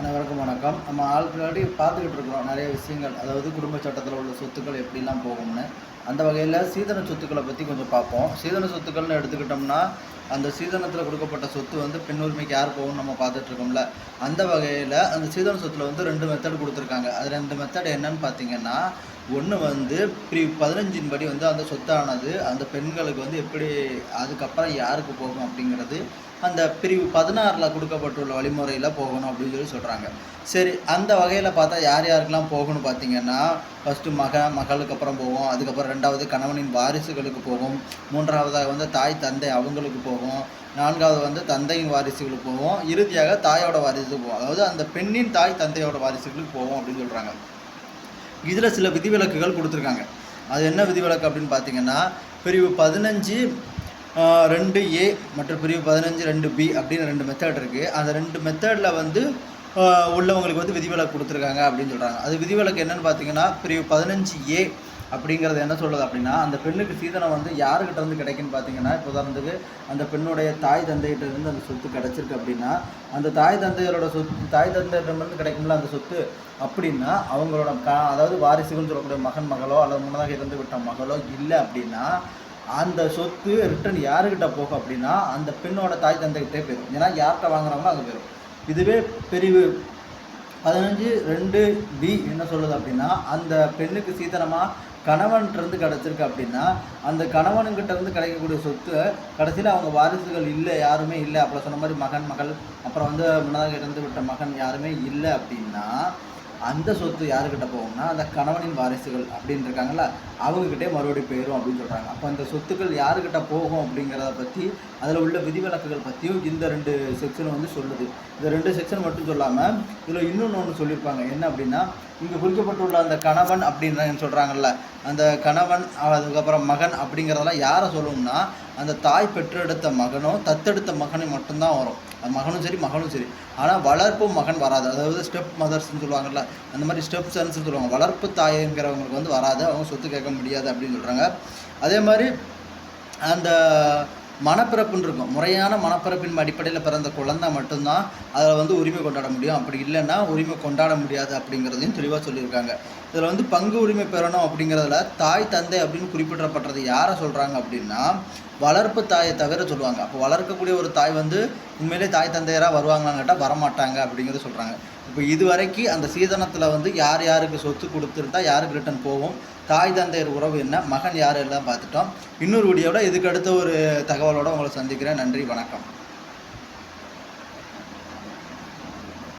அனைவருக்கும் வணக்கம். நம்ம ஆல்ரெடி பார்த்துக்கிட்டு இருக்கிறோம் நிறைய விஷயங்கள். அதாவது குடும்ப சட்டத்தில் உள்ள சொத்துக்கள் எப்படிலாம் போகும்னு. அந்த வகையில் சீதன சொத்துக்களை பற்றி கொஞ்சம் பார்ப்போம். சீதன சொத்துக்கள்னு எடுத்துக்கிட்டோம்னா, அந்த சீதனத்தில் கொடுக்கப்பட்ட சொத்து வந்து பெண் உரிமைக்கு யார் போகும்னு நம்ம பார்த்துட்ருக்கோம்ல. அந்த வகையில் அந்த சீதன சொத்தில் வந்து 2 மெத்தட் கொடுத்துருக்காங்க. அது 2 மெத்தட் என்னன்னு பார்த்தீங்கன்னா, ஒன்று வந்து பிரிவு 15 படி வந்து அந்த சொத்தானது அந்த பெண்களுக்கு வந்து எப்படி அதுக்கப்புறம் யாருக்கு போகும் அப்படிங்கிறது அந்த பிரிவு 16 கொடுக்கப்பட்டுள்ள வழிமுறையில் போகணும் அப்படின்னு சொல்கிறாங்க. சரி, அந்த வகையில் பார்த்தா யார் யாருக்கெல்லாம் போகணும்னு பார்த்தீங்கன்னா, ஃபஸ்ட்டு மகளுக்கு அப்புறம் போகும். அதுக்கப்புறம் 2வது கணவனின் வாரிசுகளுக்கு போகும். 3வதாக வந்து தாய் தந்தை அவங்களுக்கு போகும். 4வது வந்து தந்தையின் வாரிசுகளுக்கு போகும். இறுதியாக தாயோட வாரிசுக்கு போகும். அதாவது அந்த பெண்ணின் தாய் தந்தையோட வாரிசுகளுக்கு போகும் அப்படின்னு சொல்கிறாங்க. இதில் சில விதிவிலக்குகள் கொடுத்துருக்காங்க. அது என்ன விதிவிலக்கு அப்படின்னு பார்த்தீங்கன்னா, பிரிவு 15 2A மற்றும் பிரிவு 15 2B அப்படின்னு 2 மெத்தட் இருக்குது. அந்த 2 மெத்தடில் வந்து உள்ளவங்களுக்கு வந்து விதிவிலக்கு கொடுத்துருக்காங்க அப்படின்னு சொல்கிறாங்க. அது விதிவிலக்கு என்னென்னு பார்த்தீங்கன்னா, பிரிவு 15A அப்படிங்கிறது என்ன சொல்லுது அப்படின்னா, அந்த பெண்ணுக்கு சீதனம் வந்து யாருக்கிட்ட இருந்து கிடைக்குன்னு பார்த்தீங்கன்னா, இப்போ உதாரணத்துக்கு அந்த பெண்ணுடைய தாய் தந்தைகிட்ட இருந்து அந்த சொத்து கிடச்சிருக்கு அப்படின்னா, அந்த தாய் தந்தையிடமிருந்து கிடைக்கும்ல அந்த சொத்து அப்படின்னா, அவங்களோட அதாவது வாரிசுகள்னு சொல்லக்கூடிய மகன் மகளோ அல்லது முன்னதாக இறந்து விட்ட மகளோ இல்லை அப்படின்னா, அந்த சொத்து ரிட்டன் யாருக்கிட்ட போகும் அப்படின்னா, அந்த பெண்ணோட தாய் தந்தைகிட்டே போயிடும். ஏன்னா யார்கிட்ட வாங்குறாங்களோ அங்கே போயிடும். இதுவே பிரிவு 15 2B என்ன சொல்லுது அப்படின்னா, அந்த பெண்ணுக்கு சீதனமாக கணவன்கிட்டருந்து கிடச்சிருக்கு அப்படின்னா, அந்த கணவனுங்கிட்ட இருந்து கிடைக்கக்கூடிய சொத்து கடைசியில் அவங்க வாரிசுகள் இல்லை, யாருமே இல்லை. அப்புறம் சொன்ன மாதிரி மகன் மகள் அப்புறம் வந்து முன்னதாக இறந்து விட்ட மகன் யாருமே இல்லை அப்படின்னா, அந்த சொத்து யாருக்கிட்ட போகும்னா அந்த கணவனின் வாரிசுகள் அப்படின்னு இருக்காங்களா, அவங்கக்கிட்டே மறுபடியும் போயிடும் அப்படின்னு சொல்கிறாங்க. அப்போ அந்த சொத்துக்கள் யாருக்கிட்ட போகும் அப்படிங்கிறத பற்றி அதில் உள்ள விதிவிலக்குகள் பற்றியும் இந்த 2 செக்ஷன் வந்து சொல்லுது. இந்த 2 செக்ஷன் மட்டும் சொல்லாமல் இதில் இன்னொன்று சொல்லியிருப்பாங்க. என்ன அப்படின்னா, இங்கே குறிக்கப்பட்டுள்ள அந்த கணவன் அப்படின்னு சொல்கிறாங்கல்ல, அந்த கணவன் அதுக்கப்புறம் மகன் அப்படிங்கிறதெல்லாம் யாரை சொல்லுவோம்னா, அந்த தாய் பெற்றெடுத்த மகனோ தத்தெடுத்த மகனும் மட்டும்தான் வரும். அது மகனும் சரி மகனும் சரி. ஆனால் வளர்ப்பு மகன் வராது. அதாவது ஸ்டெப் மதர்ஸ்ன்னு சொல்லுவாங்கள்ல, அந்த மாதிரி ஸ்டெப் சன்ஸ்ன்னு சொல்லுவாங்க. வளர்ப்பு தாய்ங்கிறவங்களுக்கு வந்து வராது, அவங்க சொத்து கேட்க முடியாது அப்படின்னு சொல்கிறாங்க. அதே மாதிரி அந்த மனப்பிறப்புன்னு இருக்கும். முறையான மனப்பிறப்பின் அடிப்படையில் பிறந்த குழந்தை மட்டும்தான் அதில் வந்து உரிமை கொண்டாட முடியும். அப்படி இல்லைன்னா உரிமை கொண்டாட முடியாது அப்படிங்கிறதையும் தெளிவாக சொல்லியிருக்காங்க. இதில் வந்து பங்கு உரிமை பெறணும் அப்படிங்கிறதுல தாய் தந்தை அப்படின்னு குறிப்பிடப்பட்டது யாரை சொல்கிறாங்க அப்படின்னா, வளர்ப்பு தாயை தவிர சொல்லுவாங்க. அப்போ வளர்க்கக்கூடிய ஒரு தாய் வந்து உண்மையிலே தாய் தந்தையராக வருவாங்களான்னு கேட்டால் வரமாட்டாங்க அப்படிங்கிறத சொல்கிறாங்க. இப்போ இது வரைக்கும் அந்த சீதனத்தில் வந்து யார் யாருக்கு சொத்து கொடுத்துருந்தா யாருக்கு ரிட்டன் போகும், தாய் தந்தையர் உறவு என்ன, மகன் யார் எல்லாம் பார்த்துட்டோம். இன்னொரு வீடியோவில் இதுக்கு அடுத்த ஒரு தகவலோடு உங்களை சந்திக்கிறேன். நன்றி, வணக்கம்.